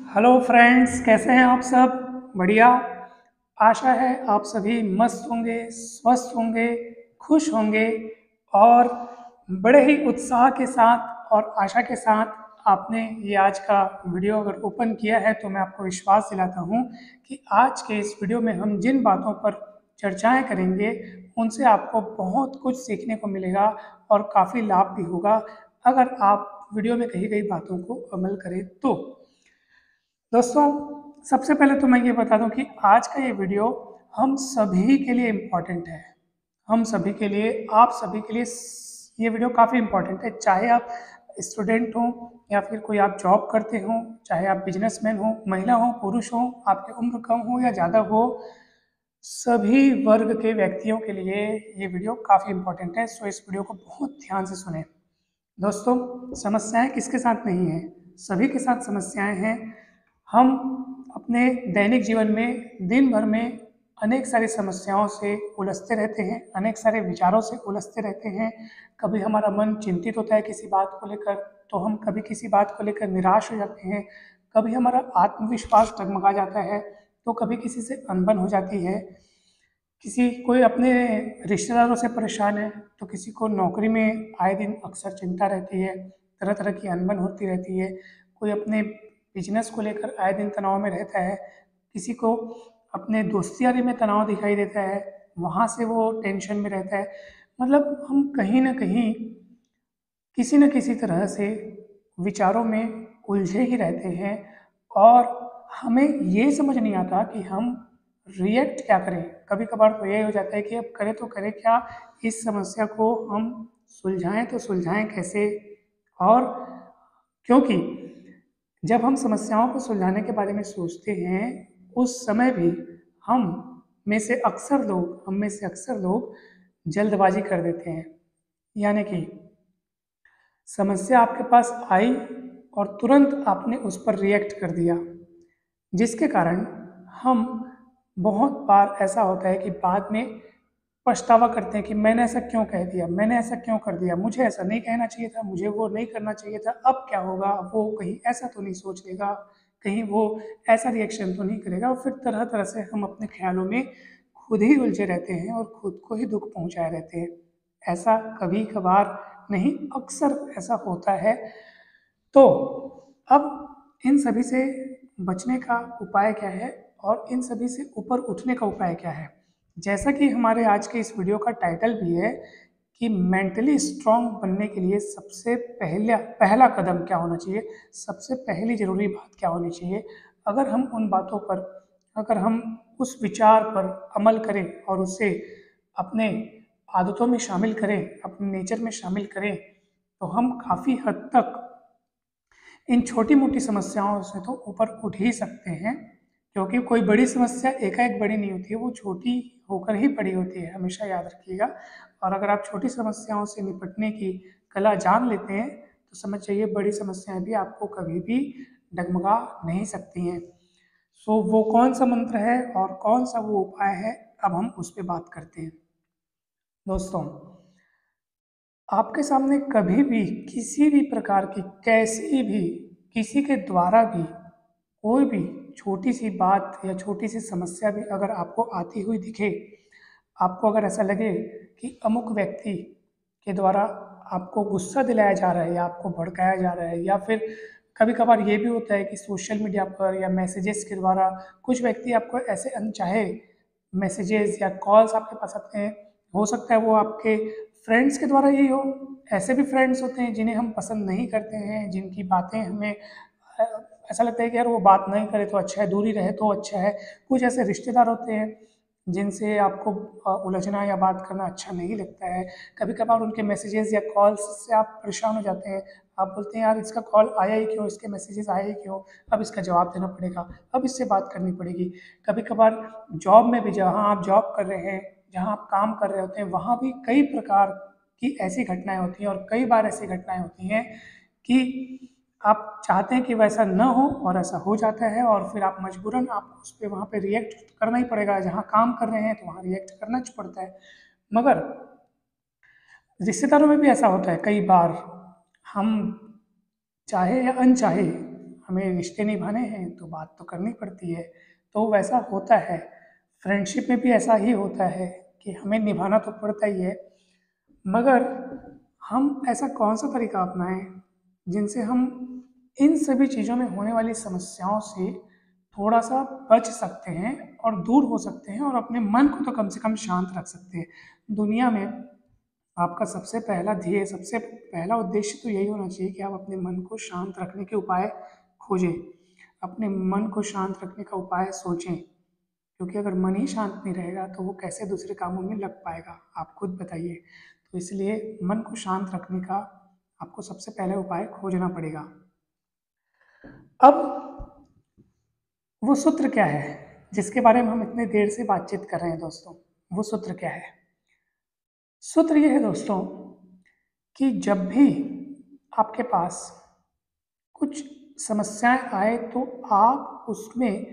Hello friends, कैसे हैं आप सब? बढ़िया। आशा है आप सभी मस्त होंगे, स्वस्थ होंगे, खुश होंगे और बड़े ही उत्साह के साथ और आशा के साथ आपने ये आज का वीडियो अगर ओपन किया है तो मैं आपको विश्वास दिलाता हूँ कि आज के इस वीडियो में हम जिन बातों पर चर्चाएं करेंगे उनसे आपको बहुत कुछ सीखने को मिलेगा और काफ़ी लाभ भी होगा अगर आप वीडियो में कही गई बातों को अमल करें तो। दोस्तों, सबसे पहले तो मैं ये बता दूं कि आज का ये वीडियो हम सभी के लिए इम्पॉर्टेंट है। हम सभी के लिए, आप सभी के लिए ये वीडियो काफ़ी इम्पॉर्टेंट है। चाहे आप स्टूडेंट हो या फिर कोई आप जॉब करते हो, चाहे आप बिजनेसमैन हो, महिला हो, पुरुष हो, आपकी उम्र कम हो या ज़्यादा हो, सभी वर्ग के व्यक्तियों के लिए ये वीडियो काफ़ी इम्पॉर्टेंट है। सो इस वीडियो को बहुत ध्यान से सुने। दोस्तों, समस्याएं किसके साथ नहीं हैं? सभी के साथ समस्याएं हैं। हम अपने दैनिक जीवन में दिन भर में अनेक सारी समस्याओं से उलझते रहते हैं, अनेक सारे विचारों से उलझते रहते हैं। कभी हमारा मन चिंतित होता है किसी बात को लेकर, तो हम कभी किसी बात को लेकर निराश हो जाते हैं। कभी हमारा आत्मविश्वास डगमगा जाता है, तो कभी किसी से अनबन हो जाती है। किसी कोई अपने रिश्तेदारों से परेशान है, तो किसी को नौकरी में आए दिन अक्सर चिंता रहती है, तरह तरह की अनबन होती रहती है। कोई अपने बिजनेस को लेकर आए दिन तनाव में रहता है, किसी को अपने दोस्ती यारी में तनाव दिखाई देता है, वहाँ से वो टेंशन में रहता है। मतलब हम कहीं ना कहीं किसी न किसी तरह से विचारों में उलझे ही रहते हैं और हमें ये समझ नहीं आता कि हम रिएक्ट क्या करें। कभी कभार तो ये हो जाता है कि अब करें तो करें क्या, इस समस्या को हम सुलझाएं तो सुलझाएं कैसे। और क्योंकि जब हम समस्याओं को सुलझाने के बारे में सोचते हैं, उस समय भी हम हम में से अक्सर लोग जल्दबाजी कर देते हैं। यानी कि समस्या आपके पास आई और तुरंत आपने उस पर रिएक्ट कर दिया, जिसके कारण हम बहुत बार ऐसा होता है कि बाद में पछतावा करते हैं कि मैंने ऐसा क्यों कह दिया, मैंने ऐसा क्यों कर दिया, मुझे ऐसा नहीं कहना चाहिए था, मुझे वो नहीं करना चाहिए था। अब क्या होगा, वो कहीं ऐसा तो नहीं सोच लेगा, कहीं वो ऐसा रिएक्शन तो नहीं करेगा। और फिर तरह तरह से हम अपने ख्यालों में खुद ही उलझे रहते हैं और खुद को ही दुख पहुंचाए रहते हैं। ऐसा कभी कभार नहीं, अक्सर ऐसा होता है। तो अब इन सभी से बचने का उपाय क्या है और इन सभी से ऊपर उठने का उपाय क्या है? जैसा कि हमारे आज के इस वीडियो का टाइटल भी है कि मेंटली स्ट्रांग बनने के लिए सबसे पहला पहला कदम क्या होना चाहिए, सबसे पहली जरूरी बात क्या होनी चाहिए। अगर हम उन बातों पर, अगर हम उस विचार पर अमल करें और उसे अपने आदतों में शामिल करें, अपने नेचर में शामिल करें, तो हम काफ़ी हद तक इन छोटी मोटी समस्याओं से तो ऊपर उठ ही सकते हैं। क्योंकि कोई बड़ी समस्या एकाएक बड़ी नहीं होती है, वो छोटी होकर ही बड़ी होती है, हमेशा याद रखिएगा। और अगर आप छोटी समस्याओं से निपटने की कला जान लेते हैं तो समझ जाइए बड़ी समस्याएं भी आपको कभी भी डगमगा नहीं सकती हैं। सो वो कौन सा मंत्र है और कौन सा वो उपाय है, अब हम उस पर बात करते हैं। दोस्तों, आपके सामने कभी भी किसी भी प्रकार की, कैसी भी, किसी के द्वारा भी कोई भी छोटी सी बात या छोटी सी समस्या भी अगर आपको आती हुई दिखे, आपको अगर ऐसा लगे कि अमुक व्यक्ति के द्वारा आपको गुस्सा दिलाया जा रहा है या आपको भड़काया जा रहा है, या फिर कभी कभार ये भी होता है कि सोशल मीडिया पर या मैसेजेस के द्वारा कुछ व्यक्ति आपको ऐसे अनचाहे मैसेजेस या कॉल्स आपके पास आते हैं। हो सकता है वो आपके फ्रेंड्स के द्वारा ही हो। ऐसे भी फ्रेंड्स होते हैं जिन्हें हम पसंद नहीं करते हैं, जिनकी बातें हमें ऐसा लगता है कि यार वो बात नहीं करे तो अच्छा है, दूरी रहे तो अच्छा है। कुछ ऐसे रिश्तेदार होते हैं जिनसे आपको उलझना या बात करना अच्छा नहीं लगता है। कभी कभार उनके मैसेजेस या कॉल्स से आप परेशान हो जाते हैं। आप बोलते हैं यार इसका कॉल आया ही क्यों, इसके मैसेजेस आए ही क्यों, अब इसका जवाब देना पड़ेगा, अब इससे बात करनी पड़ेगी। कभी कभार जॉब में भी, जहाँ आप जॉब कर रहे हैं, जहाँ आप काम कर रहे होते हैं, वहाँ भी कई प्रकार की ऐसी घटनाएं होती हैं और कई बार ऐसी घटनाएं होती हैं कि आप चाहते हैं कि वैसा न हो और ऐसा हो जाता है और फिर आप मजबूरन आपको उस पर वहाँ पे रिएक्ट करना ही पड़ेगा। जहाँ काम कर रहे हैं तो वहाँ रिएक्ट करना ही पड़ता है। मगर रिश्तेदारों में भी ऐसा होता है कई बार, हम चाहे या अनचाहे हमें रिश्ते निभाने हैं तो बात तो करनी पड़ती है। तो वैसा होता है, फ्रेंडशिप में भी ऐसा ही होता है कि हमें निभाना तो पड़ता ही है, मगर हम ऐसा कौन सा तरीका अपनाएं जिनसे हम इन सभी चीज़ों में होने वाली समस्याओं से थोड़ा सा बच सकते हैं और दूर हो सकते हैं और अपने मन को तो कम से कम शांत रख सकते हैं। दुनिया में आपका सबसे पहला ध्येय, सबसे पहला उद्देश्य तो यही होना चाहिए कि आप अपने मन को शांत रखने के उपाय खोजें, अपने मन को शांत रखने का उपाय सोचें, क्योंकि अगर मन ही शांत नहीं रहेगा तो वो कैसे दूसरे कामों में लग पाएगा, आप खुद बताइए। तो इसलिए मन को शांत रखने का आपको सबसे पहले उपाय खोजना पड़ेगा। अब वो सूत्र क्या है जिसके बारे में हम इतने देर से बातचीत कर रहे हैं दोस्तों? वो सूत्र क्या है? सूत्र ये है दोस्तों कि जब भी आपके पास कुछ समस्याएं आए तो आप उसमें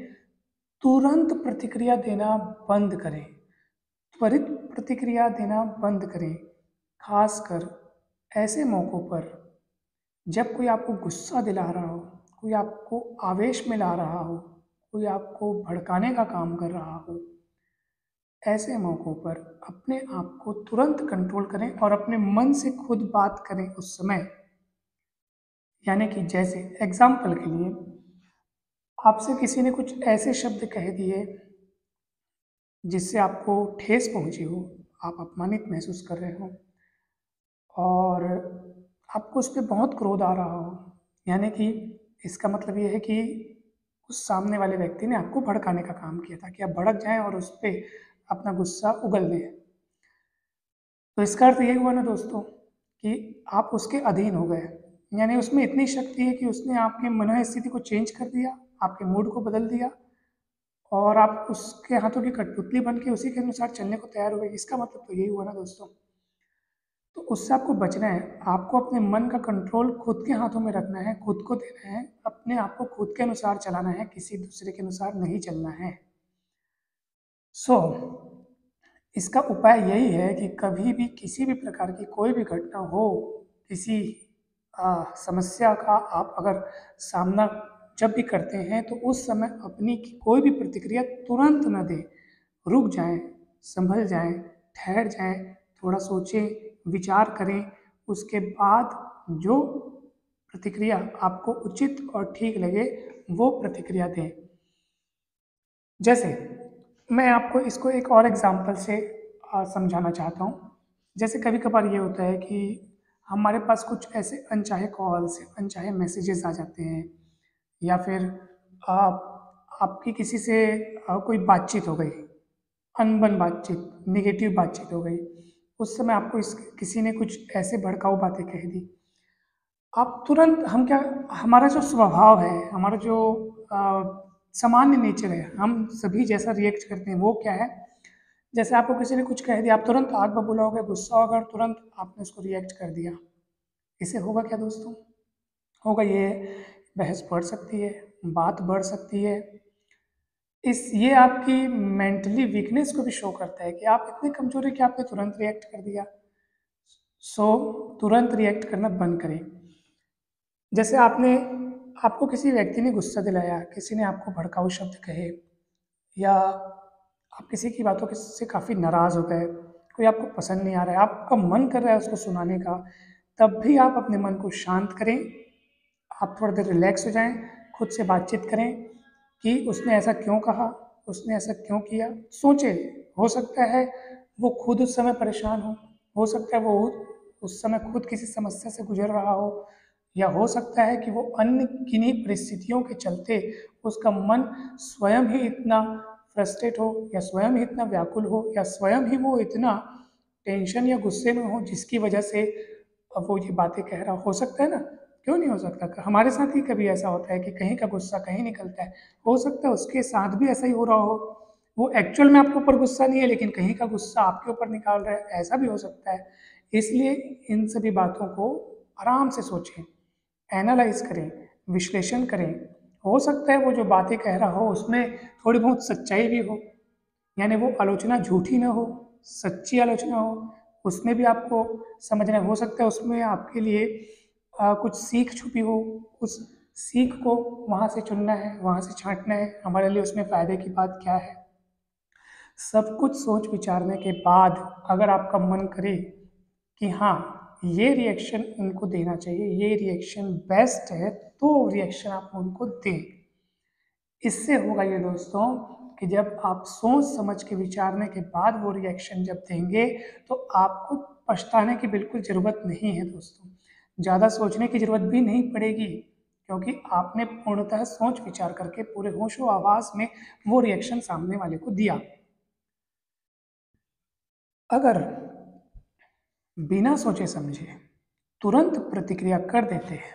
तुरंत प्रतिक्रिया देना बंद करें, त्वरित प्रतिक्रिया देना बंद करें। खासकर ऐसे मौक़ों पर जब कोई आपको गुस्सा दिला रहा हो, कोई आपको आवेश में ला रहा हो, कोई आपको भड़काने का काम कर रहा हो, ऐसे मौक़ों पर अपने आप को तुरंत कंट्रोल करें और अपने मन से खुद बात करें उस समय। यानी कि जैसे एग्जाम्पल के लिए आपसे किसी ने कुछ ऐसे शब्द कह दिए जिससे आपको ठेस पहुंची हो, आप अपमानित महसूस कर रहे हो और आपको उस पर बहुत क्रोध आ रहा हो, यानी कि इसका मतलब ये है कि उस सामने वाले व्यक्ति ने आपको भड़काने का काम किया था कि आप भड़क जाएं और उस पर अपना गुस्सा उगल दें। तो इसका अर्थ ये हुआ ना दोस्तों कि आप उसके अधीन हो गए, यानी उसमें इतनी शक्ति है कि उसने आपकी मनोस्थिति को चेंज कर दिया, आपके मूड को बदल दिया और आप उसके हाथों की कठपुतली बन के उसी के अनुसार चलने को तैयार हो गए। इसका मतलब तो यही हुआ ना दोस्तों। तो उससे आपको बचना है, आपको अपने मन का कंट्रोल खुद के हाथों में रखना है, खुद को देना है, अपने आप को खुद के अनुसार चलाना है, किसी दूसरे के अनुसार नहीं चलना है। इसका उपाय यही है कि कभी भी किसी भी प्रकार की कोई भी घटना हो, किसी समस्या का आप अगर सामना जब भी करते हैं तो उस समय अपनी कोई भी प्रतिक्रिया तुरंत न दें, रुक जाएं, संभल जाएं, ठहर जाएं, थोड़ा सोचें, विचार करें, उसके बाद जो प्रतिक्रिया आपको उचित और ठीक लगे वो प्रतिक्रिया दें। जैसे मैं आपको इसको एक और एग्जांपल से समझाना चाहता हूँ। जैसे कभी कभार ये होता है कि हमारे पास कुछ ऐसे अनचाहे कॉल्स, अनचाहे मैसेजेस आ जाते हैं, या फिर आपकी किसी से कोई बातचीत हो गई, अनबन बातचीत, नेगेटिव बातचीत हो गई, उस समय आपको किसी ने कुछ ऐसे भड़काऊ बातें कह दी, आप तुरंत हम क्या, हमारा जो स्वभाव है, हमारा जो सामान्य नेचर है, हम सभी जैसा रिएक्ट करते हैं वो क्या है, जैसे आपको किसी ने कुछ कह दिया, आप तुरंत आग बबूला हो गए, गुस्सा होगा और तुरंत आपने उसको रिएक्ट कर दिया। इससे होगा क्या दोस्तों? होगा ये, बहस बढ़ सकती है, बात बढ़ सकती है। ये आपकी मेंटली वीकनेस को भी शो करता है कि आप इतने कमजोर है कि आपने तुरंत रिएक्ट कर दिया। तुरंत रिएक्ट करना बंद करें। जैसे आपको किसी व्यक्ति ने गुस्सा दिलाया, किसी ने आपको भड़काऊ शब्द कहे, या आप किसी की बातों से काफ़ी नाराज़ हो गए, कोई आपको पसंद नहीं आ रहा है, आपका मन कर रहा है उसको सुनाने का, तब भी आप अपने मन को शांत करें, आप थोड़ी देर रिलैक्स हो जाएं, खुद से बातचीत करें कि उसने ऐसा क्यों कहा, उसने ऐसा क्यों किया। सोचें, हो सकता है वो खुद उस समय परेशान हो सकता है वो उस समय खुद किसी समस्या से गुजर रहा हो, या हो सकता है कि वो अन्य किन्हीं परिस्थितियों के चलते उसका मन स्वयं ही इतना फ्रस्ट्रेट हो, या स्वयं ही इतना व्याकुल हो, या स्वयं ही वो इतना टेंशन या गुस्से में हो जिसकी वजह से अब वो ये बातें कह रहा हो सकता है ना। क्यों नहीं हो सकता? हमारे साथ ही कभी ऐसा होता है कि कहीं का गुस्सा कहीं निकलता है, हो सकता है उसके साथ भी ऐसा ही हो रहा हो, वो एक्चुअल में आपके ऊपर गुस्सा नहीं है लेकिन कहीं का गुस्सा आपके ऊपर निकाल रहा है, ऐसा भी हो सकता है। इसलिए इन सभी बातों को आराम से सोचें, एनालाइज करें, विश्लेषण करें। हो सकता है वो जो बातें कह रहा हो उसमें थोड़ी बहुत सच्चाई भी हो, यानी वो आलोचना झूठी ना हो, सच्ची आलोचना हो, उसमें भी आपको समझना हो सकता है उसमें आपके लिए कुछ सीख छुपी हो, उस सीख को वहाँ से चुनना है, वहाँ से छांटना है, हमारे लिए उसमें फ़ायदे की बात क्या है। सब कुछ सोच विचारने के बाद अगर आपका मन करे कि हाँ, ये रिएक्शन उनको देना चाहिए, ये रिएक्शन बेस्ट है, तो रिएक्शन आप उनको दें। इससे होगा ये दोस्तों कि जब आप सोच समझ के विचारने के बाद वो रिएक्शन जब देंगे तो आपको पछताने की बिल्कुल ज़रूरत नहीं है दोस्तों। ज़्यादा सोचने की ज़रूरत भी नहीं पड़ेगी, क्योंकि आपने पूर्णतः सोच विचार करके पूरे होशो आवाज़ में वो रिएक्शन सामने वाले को दिया। अगर बिना सोचे समझे तुरंत प्रतिक्रिया कर देते हैं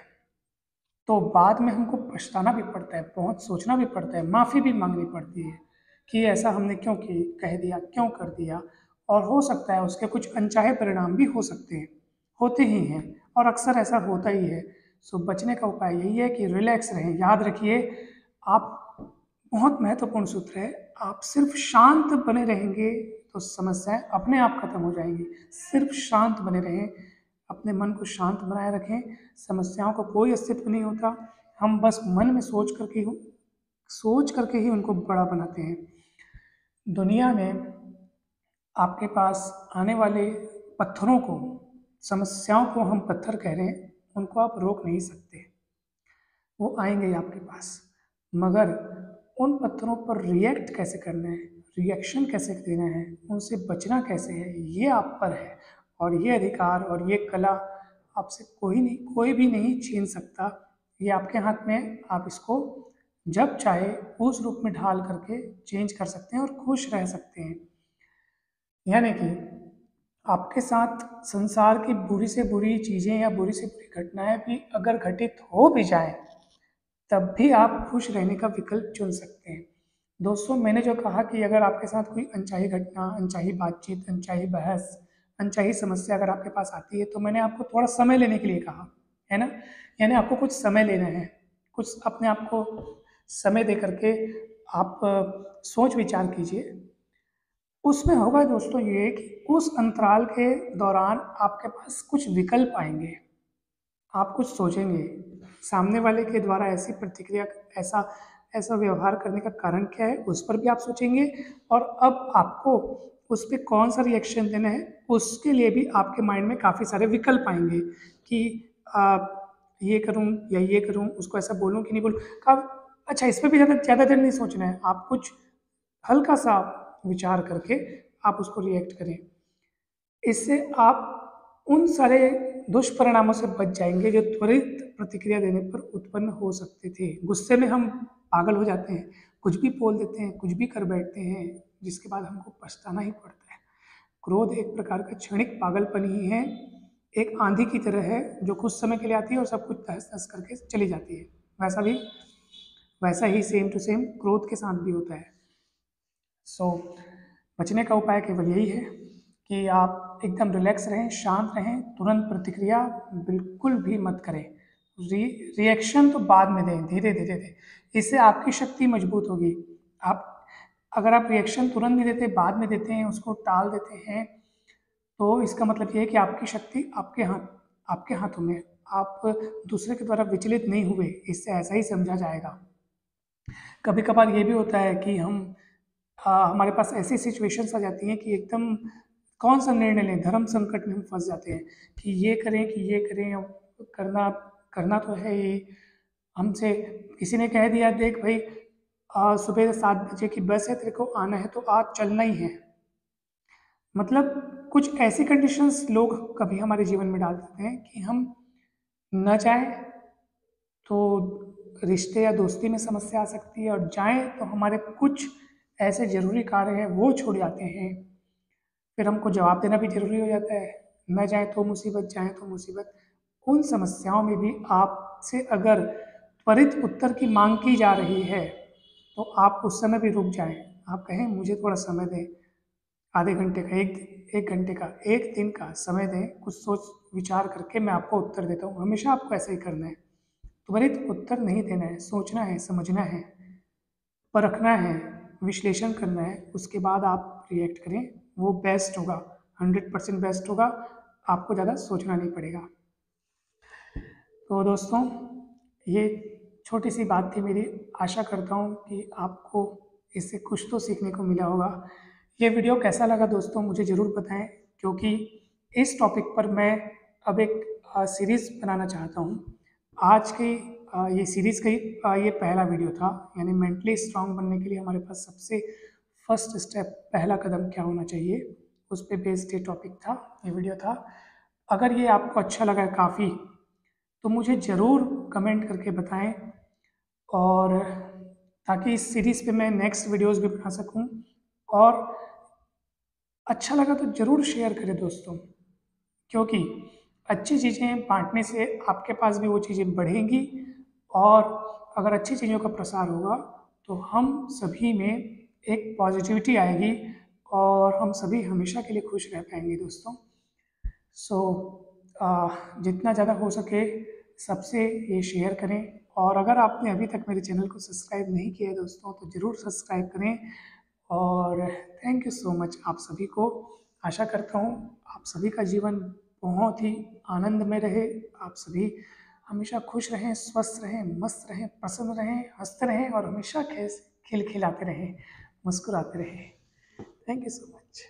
तो बाद में हमको पछताना भी पड़ता है, बहुत सोचना भी पड़ता है, माफ़ी भी मांगनी पड़ती है कि ऐसा हमने क्यों कह दिया, क्यों कर दिया। और हो सकता है उसके कुछ अनचाहे परिणाम भी हो सकते हैं, होते ही हैं, और अक्सर ऐसा होता ही है। सो बचने का उपाय यही है कि रिलैक्स रहें। याद रखिए, आप, बहुत महत्वपूर्ण सूत्र है, आप सिर्फ शांत बने रहेंगे तो समस्याएं अपने आप खत्म हो जाएंगी। सिर्फ शांत बने रहें, अपने मन को शांत बनाए रखें। समस्याओं का कोई अस्तित्व नहीं होता, हम बस मन में सोच करके ही उनको बड़ा बनाते हैं। दुनिया में आपके पास आने वाले पत्थरों को, समस्याओं को हम पत्थर कह रहे हैं, उनको आप रोक नहीं सकते, वो आएंगे ही आपके पास। मगर उन पत्थरों पर रिएक्ट कैसे करना है, रिएक्शन कैसे देना है, उनसे बचना कैसे है, ये आप पर है। और ये अधिकार और ये कला आपसे कोई भी नहीं छीन सकता। ये आपके हाथ में है, आप इसको जब चाहे उस रूप में ढाल करके चेंज कर सकते हैं और खुश रह सकते हैं। यानी कि आपके साथ संसार की बुरी से बुरी चीज़ें या बुरी से बुरी घटनाएं भी अगर घटित हो भी जाए, तब भी आप खुश रहने का विकल्प चुन सकते हैं। दोस्तों, मैंने जो कहा कि अगर आपके साथ कोई अनचाही घटना, अनचाही बातचीत, अनचाही बहस, अनचाही समस्या अगर आपके पास आती है, तो मैंने आपको थोड़ा समय लेने के लिए कहा है ना। यानी आपको कुछ समय लेना है, कुछ अपने आप को समय दे करके आप सोच विचार कीजिए। उसमें होगा दोस्तों ये कि उस अंतराल के दौरान आपके पास कुछ विकल्प आएंगे। आप कुछ सोचेंगे, सामने वाले के द्वारा ऐसी प्रतिक्रिया, ऐसा ऐसा व्यवहार करने का कारण क्या है, उस पर भी आप सोचेंगे। और अब आपको उस पर कौन सा रिएक्शन देना है, उसके लिए भी आपके माइंड में काफ़ी सारे विकल्प आएंगे कि आ, ये करूं या ये करूं, उसको ऐसा बोलूं कि नहीं बोलूं। अच्छा, इस पर भी ज़्यादा ज़्यादा देर नहीं सोचना है, आप कुछ हल्का सा विचार करके आप उसको रिएक्ट करें। इससे आप उन सारे दुष्परिणामों से बच जाएंगे जो त्वरित प्रतिक्रिया देने पर उत्पन्न हो सकते थे। गुस्से में हम पागल हो जाते हैं, कुछ भी बोल देते हैं, कुछ भी कर बैठते हैं, जिसके बाद हमको पछताना ही पड़ता है। क्रोध एक प्रकार का क्षणिक पागलपन ही है, एक आंधी की तरह है जो कुछ समय के लिए आती है और सब कुछ तहस नहस करके चली जाती है। वैसा ही सेम टू सेम क्रोध के साथ भी होता है। सो बचने का उपाय केवल यही है कि आप एकदम रिलैक्स रहें, शांत रहें, तुरंत प्रतिक्रिया बिल्कुल भी मत करें। रिएक्शन तो बाद में दें, धीरे धीरे दें, इससे आपकी शक्ति मजबूत होगी। आप, अगर आप रिएक्शन तुरंत नहीं देते, बाद में देते हैं, उसको टाल देते हैं, तो इसका मतलब ये है कि आपकी शक्ति आपके हाथों में, आप दूसरे के द्वारा विचलित नहीं हुए, इससे ऐसा ही समझा जाएगा। कभी कभार ये भी होता है कि हमारे पास ऐसी सिचुएशंस आ जाती हैं कि एकदम कौन सा निर्णय लें, धर्म संकट में हम फंस जाते हैं कि ये करें कि ये करें। अब करना करना तो है ही। हमसे किसी ने कह दिया, देख भाई, सुबह 7 बजे की बस है, तेरे को आना है तो आज चलना ही है। मतलब कुछ ऐसी कंडीशंस लोग कभी हमारे जीवन में डाल देते हैं कि हम न जाएं तो रिश्ते या दोस्ती में समस्या आ सकती है, और जाएं तो हमारे कुछ ऐसे जरूरी कार्य हैं वो छूट जाते हैं। फिर हमको जवाब देना भी जरूरी हो जाता है, न जाए तो मुसीबत, जाए तो मुसीबत। उन समस्याओं में भी आपसे अगर त्वरित उत्तर की मांग की जा रही है, तो आप उस समय भी रुक जाएं। आप कहें मुझे थोड़ा समय दें, आधे घंटे का, एक घंटे का, एक दिन का समय दें, कुछ सोच विचार करके मैं आपको उत्तर देता हूँ। हमेशा आपको ऐसा ही करना है, त्वरित उत्तर नहीं देना है, सोचना है, समझना है, परखना है, विश्लेषण करना है, उसके बाद आप रिएक्ट करें। वो बेस्ट होगा, 100% बेस्ट होगा, आपको ज़्यादा सोचना नहीं पड़ेगा। तो दोस्तों, ये छोटी सी बात थी मेरी। आशा करता हूँ कि आपको इससे कुछ तो सीखने को मिला होगा। ये वीडियो कैसा लगा दोस्तों मुझे ज़रूर बताएं, क्योंकि इस टॉपिक पर मैं अब एक सीरीज़ बनाना चाहता हूँ। आज की ये सीरीज़ का ये पहला वीडियो था, यानी मेंटली स्ट्रांग बनने के लिए हमारे पास सबसे फर्स्ट स्टेप, पहला कदम क्या होना चाहिए, उस पे बेस्ड ये टॉपिक था, ये वीडियो था। अगर ये आपको अच्छा लगा काफ़ी तो मुझे ज़रूर कमेंट करके बताएं, और ताकि इस सीरीज़ पे मैं नेक्स्ट वीडियोस भी बना सकूं। और अच्छा लगा तो ज़रूर शेयर करें दोस्तों, क्योंकि अच्छी चीज़ें बांटने से आपके पास भी वो चीज़ें बढ़ेंगी, और अगर अच्छी चीज़ों का प्रसार होगा तो हम सभी में एक पॉजिटिविटी आएगी, और हम सभी हमेशा के लिए खुश रह पाएंगे दोस्तों। सो जितना ज़्यादा हो सके सबसे ये शेयर करें। और अगर आपने अभी तक मेरे चैनल को सब्सक्राइब नहीं किया है दोस्तों तो ज़रूर सब्सक्राइब करें। और थैंक यू सो मच आप सभी को। आशा करता हूँ आप सभी का जीवन बहुत ही आनंद में रहे, आप सभी हमेशा खुश रहें, स्वस्थ रहें, मस्त रहें, प्रसन्न रहें, हंसते रहें, और हमेशा खिलखिलाते रहें, मुस्कुराते रहें। Thank you so much.